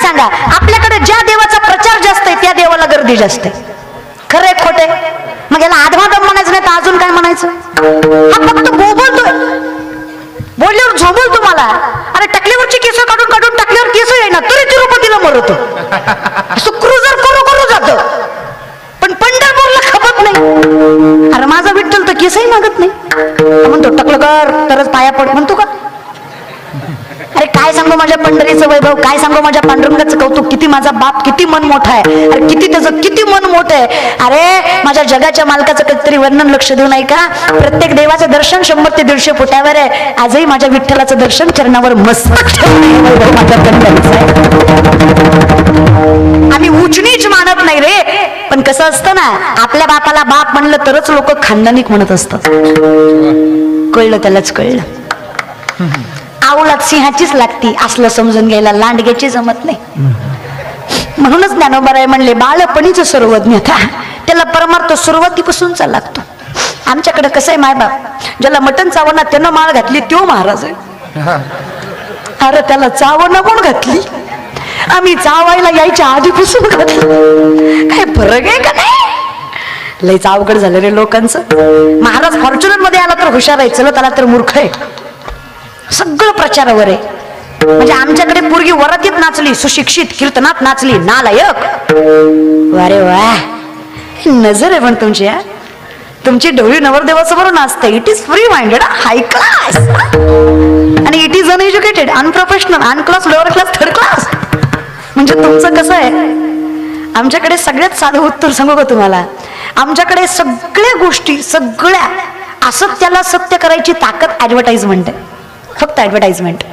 सांगा, आपल्याकडे ज्या देवाचा प्रचार जास्त आहे त्या देवाला गर्दी जास्त आहे. खरंय खोटे? मग याला आधमाधम म्हणायचं नाही तर अजून काय म्हणायचं? हा फक्त बोलतोय, बोलल्यावर झोबल तुम्हाला. अरे टकल्यावरची केस काढून काढून टाकल्यावर केस येईना तरी तिरुपतीला मरतो. क्रुझर करू करू जातो पण पंढरपूरला खपत नाही. अरे माझा विठ्ठल तर केसही मागत नाही, म्हणतो टकलं कर तरच पाया पड म्हणतो का? अरे काय सांगू माझ्या पंढरीचं वैभव, काय सांगू माझ्या पांडुरंगाचं कौतुक, किती माझा बाप किती मन मोठा आहे, अरे किती त्याचं किती मन मोठं आहे. अरे माझ्या जगाच्या मालकाचं कधीतरी वर्णन लक्ष देऊ नाही का? प्रत्येक देवाचं दर्शन 100 ते 150 फुटावर आहे. आजही माझ्या विठ्ठलाचं दर्शन चरणावर मस्तक ठेवून माझ्या पंढरीचं आहे. आम्ही उच नीच मानत नाही रे, पण कसं असतं ना, आपल्या बापाला बाप म्हणलं तरच लोक खानदानिक म्हणत असतात. कळलं त्यालाच कळलं. आवळात सिंहाचीच लागती असलं समजून घ्यायला लांडग्याची जमत नाही. म्हणूनच ज्ञानोबाराय म्हणले बाळपणीच सर्वज्ञता, त्याला परमार्थ सुरुवातीपासूनचा लागतो. आमच्याकडे कसं आहे, मायबाप ज्याला मटण चावना त्यानं माळ घातली तो महाराज आहे. अरे त्याला चावना कोण घातली? आम्ही चावायला यायच्या आधीपासून घातली. काय फरक आहे का नाही? लयच अवघड झालं रे लोकांचं. महाराज फॉर्च्युनर मध्ये आला तर हुशार आहे, चलत आला तर मूर्ख आहे. सगळं प्रचारावर आहे. म्हणजे आमच्याकडे पोरगी वरातीत नाचली, सुशिक्षित, कीर्तनात नाचली, नालायक. अरे वा, नजर आहे पण तुमची. तुमची डोळी नवरदेवासमोर नाचते. It is free minded, high class, आणि it is uneducated, unprofessional, unclass, lower class, third class. म्हणजे तुमचं कसं आहे? आमच्याकडे सगळ्यात साधं उत्तर सांगू का तुम्हाला? आमच्याकडे सगळ्या गोष्टी, सगळ्या असत्याला सत्य करायची ताकद ऍडव्हर्टाइजमेंट आहे. फक्त ऍडव्हर्टाइजमेंट.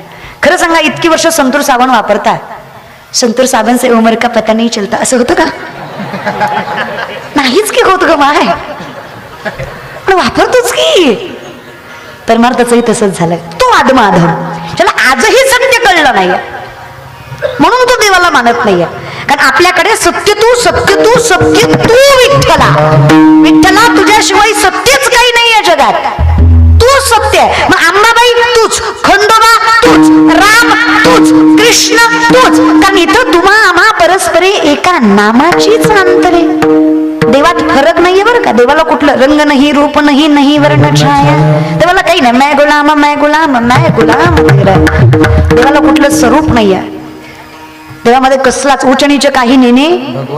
खरं सांगा, इतकी वर्ष संतूर साबण वापरता, संतूर साबण से उमर का पता नहीं चलता, असं होतं का? नाहीच की होत ग माय, पण वापरतोच की. परमार्थाचंही तसंच झालं. तो आदमाधम त्याला आजही सत्य कळलं नाही, म्हणून तो देवाला मानत नाहीये. कारण आपल्याकडे सत्य तू, सत्य तू, सत्य तू विठ्ठला. विठ्ठला तुझ्याशिवाय सत्यच काही नाही या जगात. तू सत्य. मग अंबाबाई तूच, खंडोबा तूच, राम तूच, कृष्ण तूच. कारण इथं तुम्हा आम्हा परस्परे एका नामाचीच अंतरे. देवात फरक नाहीये बरं का. देवाला कुठलं रंग नाही, रूप नाही, नाही वर्ण छाया. देवाला काही नाही. मैं गुलाम, मैं गुलाम, मैं गुलाम. देवाला कुठलं स्वरूप नाहीये. देवामध्ये कसलाच उच्च नीच काही नेणे.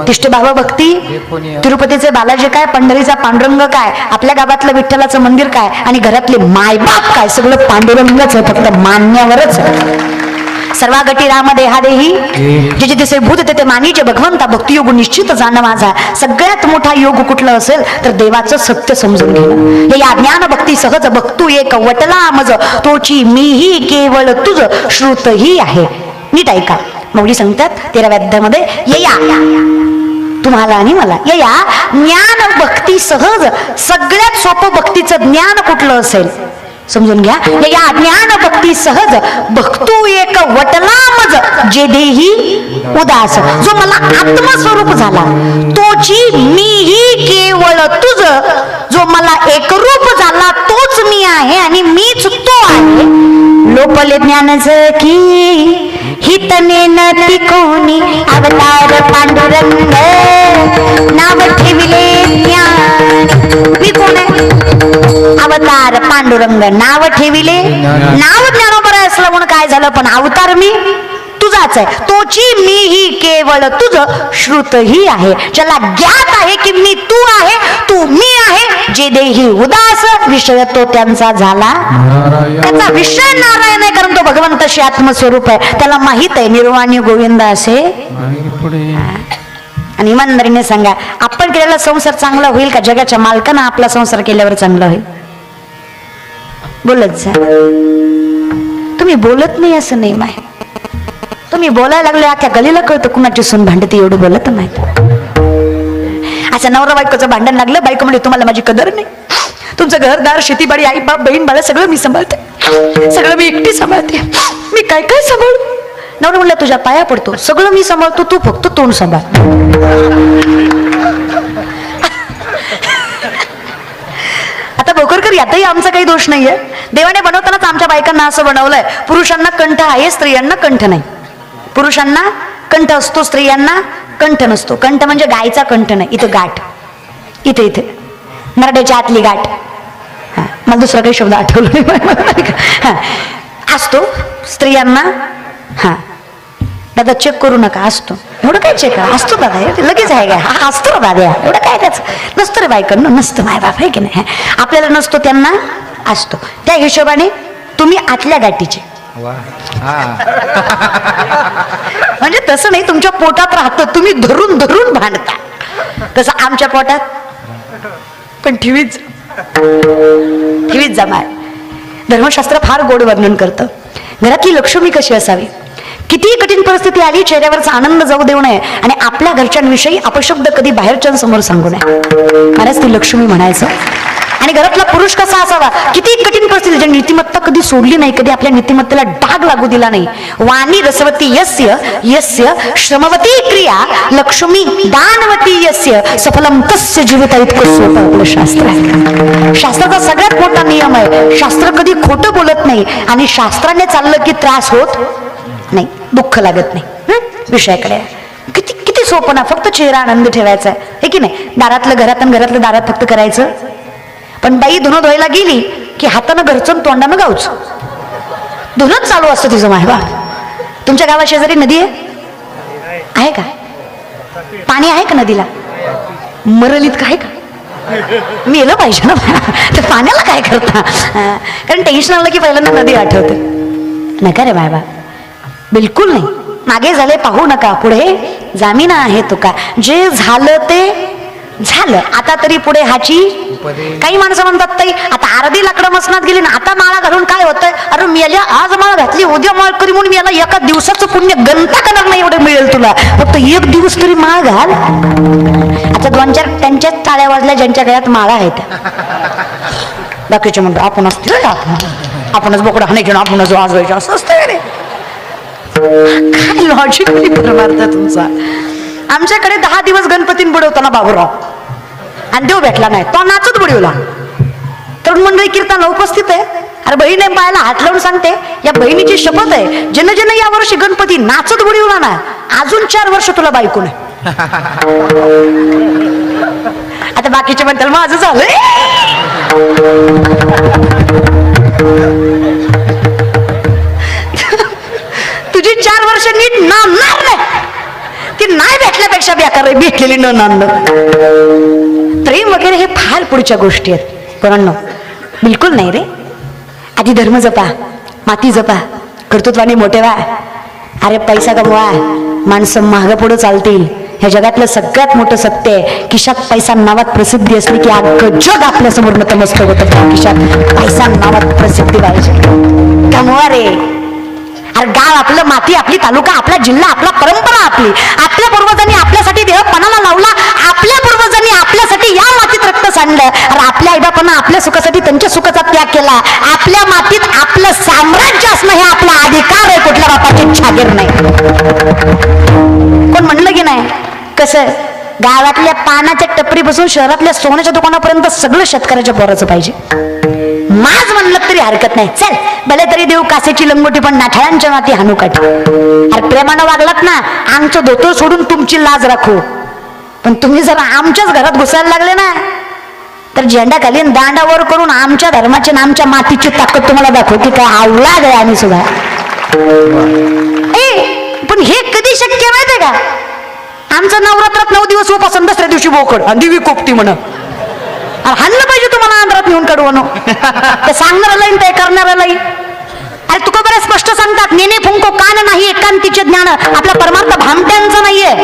तिष्ठ भाव भक्ती. तिरुपतीचे बालाजी काय, पंढरीचा पांडुरंग काय, आपल्या गावातलं विठ्ठलाचं मंदिर काय, आणि घरातले मायबाप काय, सगळं पांडुरंगच आहे. फक्त मान्यावरच. सर्वागटी राम देहादेही, जे दिसे भूत ते मानीचे भगवंता. भक्तियोग निश्चित जाण माझा. सगळ्यात मोठा योग कुठला असेल तर देवाचं सत्य समजून घेणं. हे या ज्ञान भक्ती सहज बघतू एक वटला मज, तोची मीही केवळ तुझ श्रुतही आहे. नीट ऐका. मौली सांगतात 13व्या अध्यायामध्ये, ये या तुम्हाला आणि मला, ये या ज्ञान भक्ती सहज. सगळ्यात सोपं भक्तीचं ज्ञान कुठलं असेल समजून घ्या. या ज्ञान भक्ती सहज भक्तू एक वटला मज, जे देही उदास. जो मला आत्मस्वरूप झाला, तोची मीही केवळ तुझ. जो मला एकरूप झाला तोच मी आहे आणि मीच तो आहे. लोपले ज्ञानच की हितने न तिकोनी, अवतार पांडुरंग नाव ठेविले ज्ञान. मी कोण आहे? अवतार पांडुरंग नाव ठेविले. नाव ज्ञानोबराय असलं म्हणून काय झालं, पण अवतार मी तुझाच आहे. तोची मीही केवळ तुझ श्रुतही आहे. ज्याला ज्ञात आहे की मी तू आहे, तू मी आहे. जे देही उदास, विषय तो त्यांचा झाला. त्याचा विषय नारायण आहे, कारण तो भगवंताशी आत्मस्वरूप आहे. त्याला माहित आहे निर्वाणी गोविंद असे. आणि इमानदारीने सांगा, आपण केलेला संसार चांगला होईल का जगाच्या मालकानं आपला संसार केल्यावर चांगला होईल? बोलत जा. तुम्ही बोलत नाही असं नाही माय. तुम्ही बोलायला लागले अख्ख्या गलीला कळतं कुणाची सून भांडते, एवढं बोलत नाही. असं नवरा बायकोचं भांडण लागलं, बायको म्हणजे तुम्हाला माझी कदर नाही. तुमचं घरदार, शेतीबाडी, आई बाप, बहीण बाळ सगळं मी सांभाळते, सगळं मी एकटी सांभाळते. मी काय काय सांभाळू? नवरा म्हणलं तुझ्या पाया पडतो, सगळं मी सांभाळतो, तू फक्त तोंड सांभाळ. आता भोकरकर यातही आमचा काही दोष नाहीये. देवाने बनवतानाच आमच्या बायकांना असं बनवलंय, पुरुषांना कंठ आहे, स्त्रियांना कंठ नाही. पुरुषांना कंठ असतो स्त्रियांना, कंठ नसतो. कंठ म्हणजे गायचा कंठ नाही, इथं गाठ, इथे इथे नरड्याच्या आतली गाठ. हा, मला दुसरा काही शब्द आठवला नाही. असतो स्त्रियांना. हा दादा चेक करू नका, असतो. एवढं काय चेक असतो दादा, लगेच आहे का? हा असतो रे दादा, एवढं काय त्याचं नसतं रे बायकांना, नसतं माय बाप आहे की नाही. आपल्याला नसतो, त्यांना असतो. त्या हिशोबाने तुम्ही आतल्या गाठीचे. म्हणजे तसं नाही तुमच्या पोटात राहतं, तुम्ही धरून धरून भांडता. तसं आमच्या पोटात पण ठेवीच जमाय. धर्मशास्त्र फार गोड वर्णन करतं. घरातली लक्ष्मी कशी असावी, किती कठीण परिस्थिती आली चेहऱ्यावरचा आनंद जाऊ देऊ नये आणि आपल्या घरच्यांविषयी अपशब्द कधी बाहेरच्यांसमोर सांगू नये. महाराज ती लक्ष्मी म्हणायचं. आणि घरातला पुरुष कसा असावा, किती कठीण परिस्थिती, ज्या नीतिमत्ता कधी सोडली नाही, कधी आपल्या नीतिमत्तेला डाग लागू दिला नाही. वाणी रसवती यस्य यस्य श्रमवती क्रिया लक्ष्मी दानवती यस्य सफलम तस्य जीवित. इतकं सोपं आपलं शास्त्र आहे. शास्त्राचा सगळ्यात मोठा नियम आहे, शास्त्र कधी खोटं बोलत नाही आणि शास्त्राने चाललं की त्रास होत नाही, दुःख लागत नाही. विषयाकडे किती किती सोपं ना, फक्त चेहरा आनंद ठेवायचा आहे की नाही. दारातलं घरात आणि घरातलं दारात फक्त करायचं. पण बाई धुणं धुवायला गेली की हातानं घरचं तोंडानं गावच, धुणंच चालू असतं तिचं. मायबा तुमच्या गावा शेजारी नदी आहे का? पाणी आहे का नदीला? मरलीत काय का? मेलं पाहिजे ना तर पाण्याला काय करता? कारण टेन्शन आलं की पहिल्यांदा नदी आठवते. नका रे बाबा, बिलकुल नाही. मागे झाले पाहू नका, पुढे जामीना आहे तुका. जे झालं ते झालं, आता तरी पुढे हाची. काही माणसं म्हणतात ताई आता अर्धी लाकडं मसनात गेली ना, आता माळा घालून काय होतंय? अरे मेल्या आज माळ घातली, उद्या माळ करी म्हणून याला एका दिवसाचं पुण्य गणता करणार नाही एवढं मिळेल तुला. फक्त एक दिवस तरी माळ घाल. आता 2-4 त्यांच्याच टाळ्या वाजल्या ज्यांच्या गळ्यात माळा आहेत. बाकीचे म्हणतो आपणच बोकडा हाणायचे, आपणच वाजवायचे, असं असतं रे. काय लॉजिकली परमार्थ तुमचा. आमच्याकडे 10 दिवस गणपतीन बुडवताना बाबूराव आणि देव भेटला नाही, तो नाचत बुडवला. तरुण मंडळी कीर्तनाला उपस्थित आहे. अरे बहिणी पायाला हात लावून सांगते, या बहिणीची शपथ आहे, ज्यानं ज्यानं या वर्षी गणपती नाचत बुडवला ना, अजून 4 वर्ष तुला बायको नाही. आता बाकीचे म्हणतात माझं झालंय. तुझी 4 वर्ष नीट नांदणार नाही, ती नाही भेटल्यापेक्षा बेकार आहे भेटलेली न नांदणं. प्रेम वगैरे हे फार पुढच्या गोष्टी आहेत. पोरांनो बिलकुल नाही रे. आधी धर्म जपा, माती जपा, कर्तृत्वाने मोठे व्हा. अरे पैसा कमवा, माणसं मागं पुढं चालतील. ह्या जगातलं सगळ्यात मोठं सत्य आहे, खिशात पैसा नावात प्रसिद्धी असली की अख्खं जग आपल्या समोर नतमस्तक होतं. खिशात पैसा नावात प्रसिद्धी पाहिजे. कमवा रे. अरे गाव आपलं, माती आपली, तालुका आपला, जिल्हा आपला, परंपरा आपली. आपल्या पूर्वजांनी आपल्यासाठी देह पणाला लावला, आपल्या पूर्वजांनी आपल्यासाठी या मातीत रक्त सांडलं. अरे आपल्या आईबापांना आपल्या सुखासाठी त्यांच्या सुखाचा त्याग केला. आपल्या मातीत आपलं साम्राज्य असणं हे आपला अधिकार आहे, कुठल्या बापाची छागीर नाही. कोण म्हणलं की नाही? कसं गावातल्या पानाच्या टपरीपासून शहरातल्या सोन्याच्या दुकानापर्यंत सगळं शेतकऱ्याच्या पोराचं पाहिजे. माझ म्हणलं तरी हरकत नाही. चल भले तरी देऊ कासेची लंगोटी, पण नाठाळांच्या माती हानू काठी. अरे प्रेमानं वागलात ना, आमचं धोतर सोडून तुमची लाज राखू. पण तुम्ही जर आमच्याच घरात घुसायला लागले ना, तर झेंडा खाली दांडावर करून आमच्या धर्माची आणि आमच्या मातीची ताकद तुम्हाला दाखवते. काय अवलाद आहे आम्ही सुद्धा. पण हे कधी शक्य माहितीये का? आमचं नवरात्रात 9 दिवस उपास, 10ऱ्या दिवशी बोकड आणि दिवी कोपती म्हण. हाणलं पाहिजे तुम्हाला आंध्रात नेऊन कडवण. ते सांगणाऱ्याला ते करणाऱ्यालाही. अरे तुका बरं स्पष्ट सांगतात, नेने फुंको कान नाही एकांतीचे ज्ञान. आपला परमार्थ भामट्यांचा नाहीये.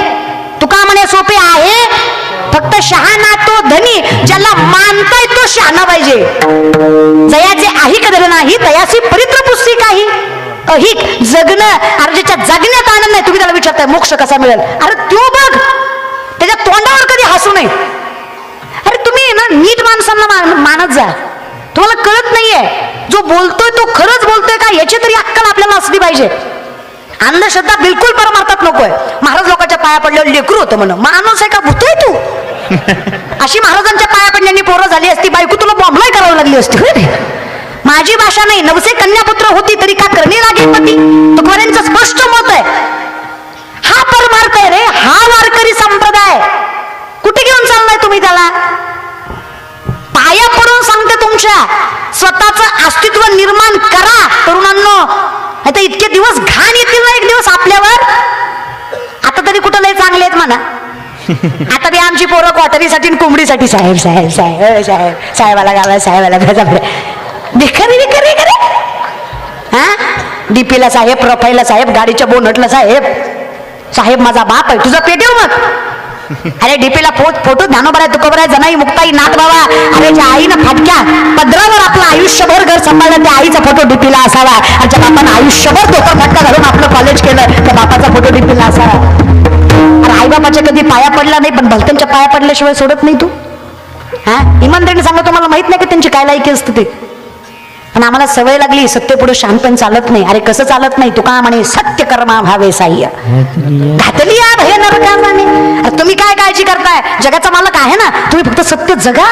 तुका म्हणे सोपे आहे, फक्त शहाणा तो धनी, ज्याला मानताय तो शहाणा पाहिजे. जयाचे आही कदर नाही, तयासी परित्र पुस्ती काही. अहिक जगणं, अरे ज्याच्या जगण्यात आनंद नाही, तुम्ही त्याला विचारताय मोक्ष कसा मिळेल? अरे तो बघ, त्याच्या तोंडावर कधी हसू नये. अरे तुम्ही ना नीट माणसांना मानत जा. तुम्हाला कळत नाहीये, जो बोलतोय तो खरंच बोलतोय का याची तरी अक्कल आपल्याला असली पाहिजे. अंधश्रद्धा बिलकुल परमार्थात नकोय. महाराज लोकांच्या पाया पडल्यावर लेकरू होतं म्हण, माणूस आहे का भूतोय तू? अशी महाराजांच्या पाया पडल्याने पोरं झाली असती, बायको तुला बॉम्बलाय करावं लागली असती. माझी भाषा नाही, 900 कन्यापुत्र होती तरी का करणे लागे पती. तुकारांचं स्पष्ट मत आहे. हा आता इतके दिवस घाण येतील ना एक दिवस आपल्यावर. आता तरी कुठं लय चांगले आहेत म्हणा. आता बी आमची पोरं क्वाटरीसाठी कोंबडीसाठी साहेब साहेब साहेब साहेब साहेबाला गावा साहेबाला भिकारी भिकारी करे. हा डीपीला साहेब, प्रोफाईलला साहेब, गाडीच्या बोनटला साहेब. साहेब माझा बाप आहे, तुझा पेटेव मग. अरे डीपीला फोटो ज्ञानोबा आहे, तुकोबा आहे, जनाई मुक्ताई नाथ बाबा. अरे ज्या आईनं फाटक्या पदरावर आपलं आयुष्यभर घर सांभाळलं त्या आईचा फोटो डीपीला असावा. आणि ज्या बापानं आयुष्यभर धोका फटका घालून आपलं कॉलेज केलं त्या बापाचा फोटो डीपीला असावा. अरे आई बापाच्या कधी पाया पडला नाही, पण भलत्यांच्या पाया पडल्याशिवाय सोडत नाही तू. हा इमानदारीने सांगा, तुम्हाला माहित नाही का त्यांची काय लायकी असते ते. पण आम्हाला सवय लागली सत्य पुढे शांतपण चालत नाही. अरे कसं चालत नाही, तुका म्हणे सत्य कर्मा भावे साह्य घातली या भय नरकाने. अरे तुम्ही काय काळजी करताय, जगाचा मालक आहे ना, तुम्ही फक्त सत्य जगा.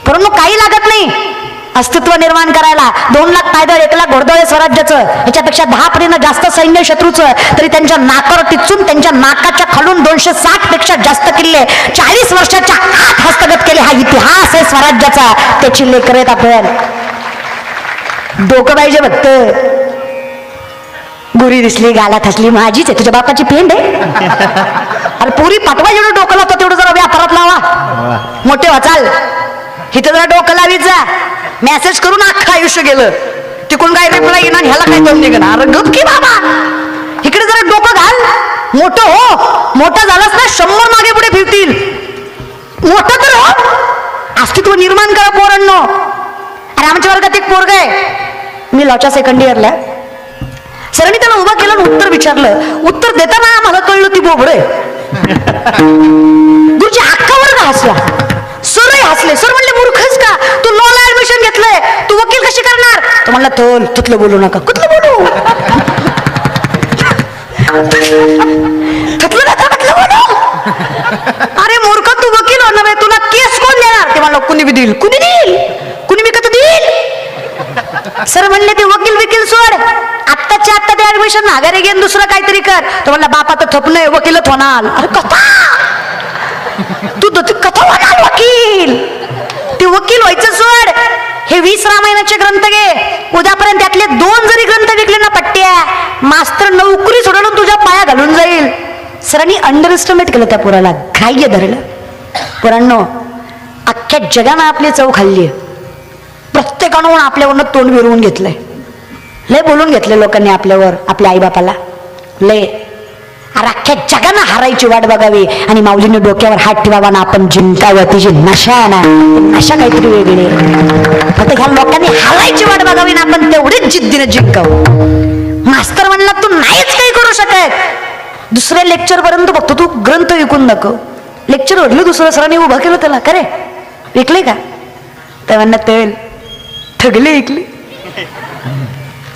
परंतु काही लागत नाही अस्तित्व निर्माण करायला. 2 लाख पायदळ, 1 लाख घोडदळ स्वराज्याचं, याच्यापेक्षा 10 पटीनं जास्त सैन्य शत्रूचं, तरी त्यांच्या नाकावर टिचून त्यांच्या नाकाच्या खालून 260 पेक्षा जास्त किल्ले 40 वर्षाच्या आत हस्तगत केले. हा इतिहास आहे स्वराज्याचा. त्याची लेकरं आहेत आपण. डोकं पाहिजे फक्त. गुरी दिसली गालात हसली माझीच आहे, तुझ्या बापाची पेंड आहे. अरे पुरी पाठवा, जेवढं डोकं लावतो तेवढं जरा व्यापारात लावा. मोठे वाचाल इथं जरा डोकं लावीत जा. मेसेज करून अख्खं आयुष्य गेलं, तिकडून काय रिप्लाय येणार, ह्याला काय करून निघणार. गप की बाबा, इकडे जरा डोकं घाल. मोठं हो, मोठं झालंच ना 100 मागे पुढे फिरतील. मोठं तर हो, अस्तित्व निर्माण करा पोरांनो. अरे आमच्या वर्गात एक पोरग आहे, मी लॉच्या 2nd इयरला. सरांनी त्याला उभा केलं आणि उत्तर विचारलं. उत्तर देताना मला कळलं ती बोबड आहे. गुरुजी अख्खा वर्ग हसला, सरही हसले. सर म्हणले मूर्खच का, तू लॉला ऍडमिशन घेतलंय, तू वकील कशी करणार. तो म्हणला थोल तुतलं बोलू नका. कुठलं बोलू, तुतलं नका म्हटलं बोलू. अरे मूर्ख, तू वकील होणार आहे, तुला केस कोण देणार. ते म्हणलं कुणी बी देईल. कुणी देईल, कुणी विकत देईल. सर म्हणले ते वकील विकील सोड, आत्ताच्या आत्ता ते ऍडमिशन माघारी घेऊन दुसरं काहीतरी कर. तो म्हणला बापा तर थपलंय, वकीलच होणार. अरे कथा, तू कथा होणार वकील. ते वकील व्हायचं सोड. हे 20 रामायणाचे ग्रंथ घे, उद्यापर्यंत त्यातले 2 जरी ग्रंथ विकले ना पट्ट्या, मास्तर नोकरी सोडून तुझ्या पाया घालून जाईल. सरांनी अंडर एस्टिमेट केलं त्या पोराला, ग्राह्य धरलं. पोरांनो, अख्ख्या जगानं आपली चव खाल्ली. प्रत्येकानं आपल्यावरनं तोंड विरवून घेतलंय. लय बोलून घेतले लोकांनी आपल्यावर, आपल्या आईबापाला लय. अख्ख्या जगानं हारायची वाट बघावी आणि माऊलीने डोक्यावर हात ठेवावा ना आपण जिंकावं. तिची नशा आहे ना, नशा काहीतरी वेगळी. फक्त ह्या लोकांनी हारायची वाट बघावी ना आपण तेवढीच जिद्दीने जिंकावं. मास्तर म्हणला तू नाहीच काही करू शकत, दुसऱ्या लेक्चर पर्यंत बघतो तू ग्रंथ विकून नको. लेक्चर ओढलं दुसरं, सरांनी उभं केलं त्याला. खरे विकले का, तर म्हणणं तेल ठगले विकले.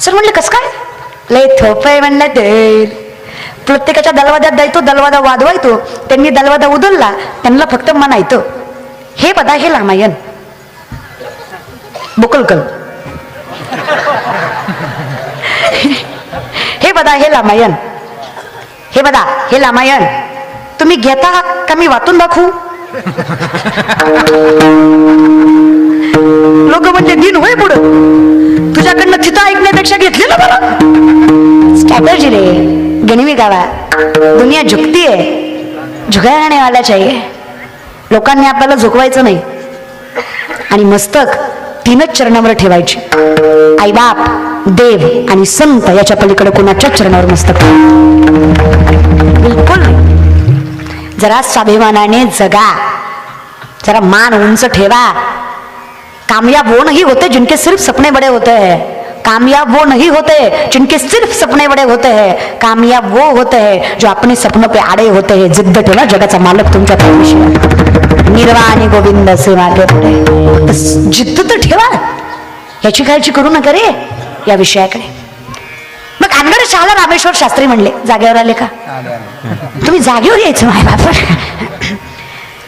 सर म्हणले कस काय, लय थोप आहे म्हणलं. तेल प्रत्येकाच्या दलवाद्यात द्यायतो, दलवादा वाजवायतो. त्यांनी दलवादा उधळला, त्यांना फक्त म्हणायचं हे बदा हे रामायण बुकलकल, हे बदा हे रामायण, हे बदा हे रामायण. तुम्ही घेता का मी वाचून दाखवू. लोक म्हणते दिन होय पुढं, तुझ्याकडनं तिथं ऐकण्यापेक्षा घेतलेलं बरं. स्ट्रॅटर्जी रे, गणिमी गावा. दुनिया झुकती आहे, झुकाने वाला चाहिए. लोकांनी आपल्याला झुकवायचं नाही आणि मस्तक 3च चरणावर ठेवायचे. आईबाप, देव आणि संत याच्या पलीकडे कोणाच्या चरणावर मस्तक बिलकुल नाही. जरा स्वाभिमानाने जगा, जरा मान उंच ठेवा. कामयाब वो नहीं होते जिनके सिर्फ सपने बड़े होते हैं. कामयाब वो नहीं होते जिनके सिर्फ सपने बड़े होते हैं. कामयाब वो होते हैं जो अपने सपनों पे आड़े होते हैं. जिद्द ठेवा, जगाचा मालक तुमच्या पाठीशी आहे. निर्वाणी गोविंद से मागे पुढे जिद्द तर ठेवा, याची काळजी करू नका रे या विषयाकडे. मग अनगड शहाला रामेश्वर शास्त्री म्हणले, जागेवर आले का तुम्ही, जागेवर यायचं माय बाप.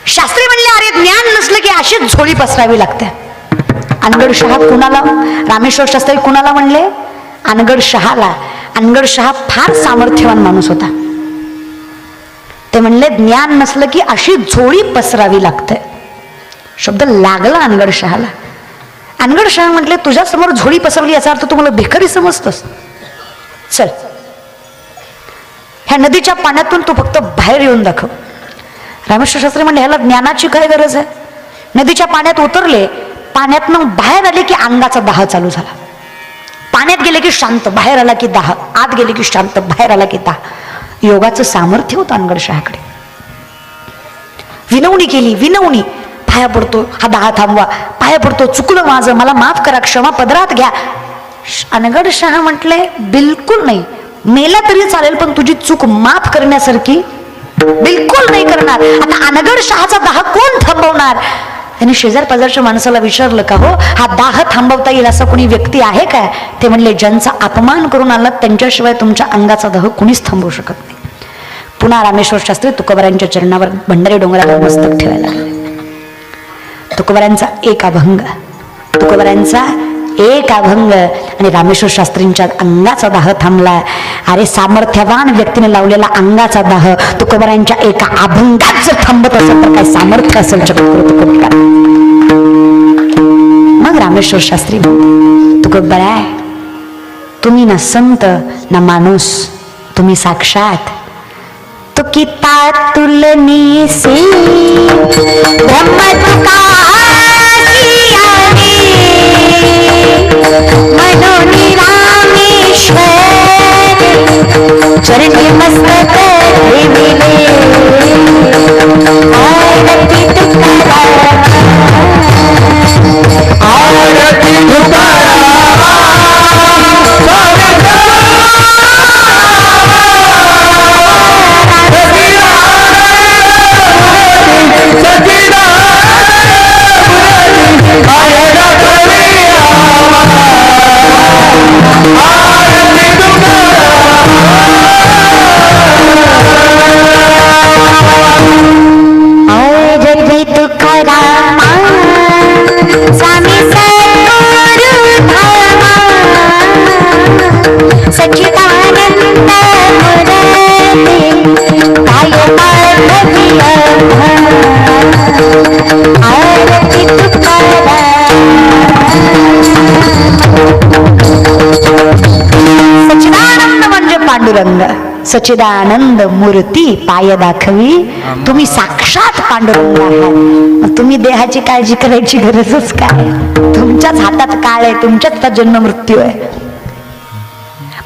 शास्त्री म्हणले अरे ज्ञान नसलं की अशीच झोळी पसरावी लागते. अनगड शहा कुणाला, रामेश्वर शास्त्री कुणाला म्हणले, अनगड शहाला. अनगड शहा फार सामर्थ्यवान माणूस होता. ते म्हणले ज्ञान नसलं की अशी झोळी पसरावी लागते. शब्द लागला अनगड शहाला. अनगड शहा म्हटले तुझ्या समोर झोळी पसरली याचा अर्थ तुम्हाला भिकारी समजतोस. चल ह्या नदीच्या पाण्यातून तू फक्त बाहेर येऊन दाखव. रामेश्वर शास्त्री म्हणले ह्याला ज्ञानाची काय गरज आहे? नदीच्या पाण्यात उतरले, पाण्यातनं बाहेर आले की अंगाचा दाह चालू झाला. पाण्यात गेले की शांत, बाहेर आला की दाह, आत गेले की शांत, बाहेर आला की दाह. योगाचं सामर्थ्य होतं अनगडशहाकडे. विनवणी केली, विनवणी. पाया पडतो, हा दाह थांबवा, पाया पडतो, चुकलं माझं, मला माफ करा, क्षमा पदरात घ्या. अनगडशहा म्हटले बिलकुल नाही, मेला तरी चालेल पण तुझी चूक माफ करण्यासारखी बिलकुल नाही करणार. आता अनगडशहाचा दाह कोण थांबवणार? त्यांनी शेजार पाजारच्या माणसाला विचारलं का हो हा दाह थांबवता येईल असा कोणी व्यक्ती आहे काय? ते म्हणले ज्यांचा अपमान करून आला त्यांच्याशिवाय तुमच्या अंगाचा दाह कुणीच थांबवू शकत नाही. पुन्हा रामेश्वर शास्त्री तुकोबारांच्या चरणावर भंडारी डोंगरावर मस्तक ठेवायला लागले. तुकोबारांचा एक अभंग, तुकोबारांचा एक अभंग आणि रामेश्वर शास्त्रींच्या अंगाचा दाह थांबला. अरे सामर्थ्यवान व्यक्तीने लावलेला अंगाचा दाह तुकोबारांच्या एका अभंगात जर थांबत असेल तर काय सामर्थ्य असेल तुकोबार. मग रामेश्वर शास्त्री तुकोबारा तुम्ही ना संत ना माणूस, तुम्ही साक्षात तो किता तुलनी से ब्रह्म मनोनी रामेश्वर चरणी मस्तक मिले आरती तुकाराम आरती तुकाराम पांडुरंग सच्चिदानंद मूर्ती पाय दाखवी तुम्ही साक्षात पांडुरंग आहात. तुम्ही देहाची काळजी करायची गरजच काय? तुमच्याच हातात काळ आहे, तुमच्याच हातात जन्म मृत्यू आहे.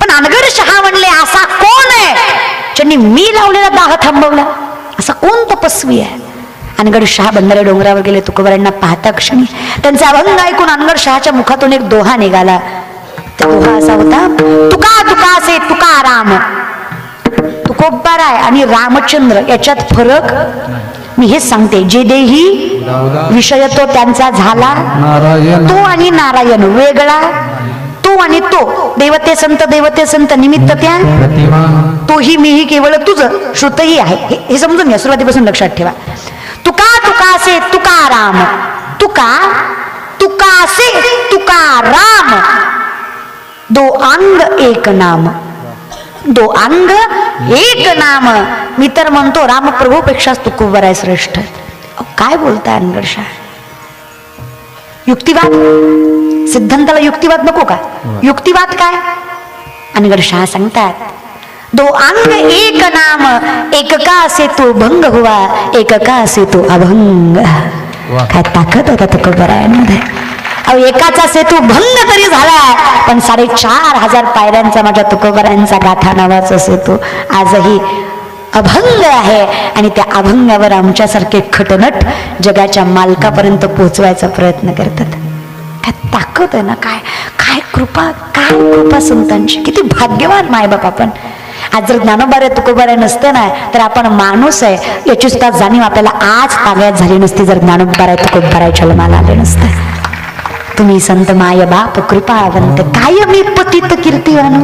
पण अनगडशहा म्हणले असा कोण आहे ज्यांनी मी लावलेला दाह थांबवला? असा कोण तपस्वी आहे? अनगडशहा बंधारे डोंगरावर गेले. तुकोबारांना पाहता क्षणी त्यांचा अभंग ऐकून अनगडशहाच्या मुखातून एक दोहा निघाला. दोहा असा होता, तुका तुका से तुकाराम. तुकोबाराय आणि रामचंद्र याच्यात फरक मी हेच सांगते. जे देही विषय तो त्यांचा झाला, तो आणि नारायण वेगळा, तो आणि तो देवते संत निमित्त त्या तोही मीही केवळ तुझं श्रुतही आहे. हे समजून घ्या, सुरुवातीपासून लक्षात ठेवा. तुका तुका से तुकाराम, तुका तुका से तुकाराम, दो अंग एक नाम, दो अंग एक नाम. मी तर म्हणतो रामप्रभूपेक्षा तुकोबाराय श्रेष्ठ. काय बोलताय अनगडशहा? युक्तिवाद, सिद्धांताला युक्तिवाद नको का? युक्तिवाद काय? अनगडशहा सांगतात दो अंग एक नाम, एक का से तो भंग हुआ, एक का से तो अभंग. काय ताकद होता तुकोबारायांमध्ये. एकाचा सेतू भंग तरी झालाय पण 4,500 पायऱ्यांचा माझ्या तुकोबारांचा गाथा नावाचा सेतू आजही अभंग आहे. आणि त्या अभंगावर आमच्यासारखे खटनट जगाच्या मालकापर्यंत पोहोचवायचा प्रयत्न करतात. काय ताकद आहे ना, काय काय कृपा, काय कृपा संतांची. किती भाग्यवान मायबाप आपण. आज जर ज्ञानोबा तुकोबारा नसते ना तर आपण माणूस आहे याची सुद्धा जाणीव आपल्याला आज ताब्यात झाली नसती जर ज्ञानोबा तुकोबारा जन्माला आले नसते. तुम्ही संत माय बाप कृपावंत, काय मी पतित कीर्तिवान,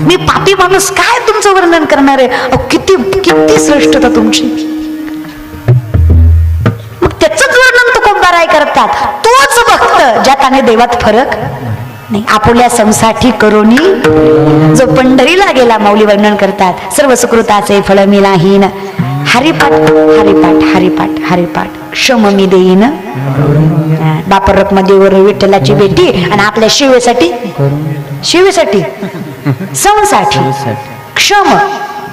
मी पापी माणूस, काय तुमचं वर्णन करणार आहे. किती किती श्रेष्ठता तुमची. मग त्याच वर्णन तुकोबाराय करतात. तोच भक्त ज्यात आणि देवात फरक नाही. आपुल्या संसाठी करोनी जो पंढरीला गेला माऊली वर्णन करतात. सर्व सुकृताचे फळ मिलाहीन, हरिपाठ हरिपाठ हरिपाठ हरिपाठ क्षम मी देईन. बापर रखमा देवर विठ्ठलाची बेटी आणि आपल्या शिवेसाठी संसाठी क्षम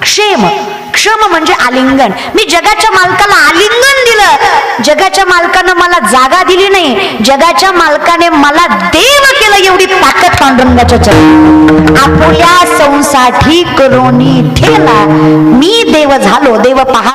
क्षेम क्षम म्हणजे आलिंगन. मी जगाच्या मालकाला आलिंगन दिलं, जगाच्या मालकानं मला जागा दिली नाही, जगाच्या मालकाने मला देव केलं. एवढी ताकद पांडुरंगाच्या चरणी. आपुल्या संसाठी करोनी ठेला, मी देव झालो. देव पहा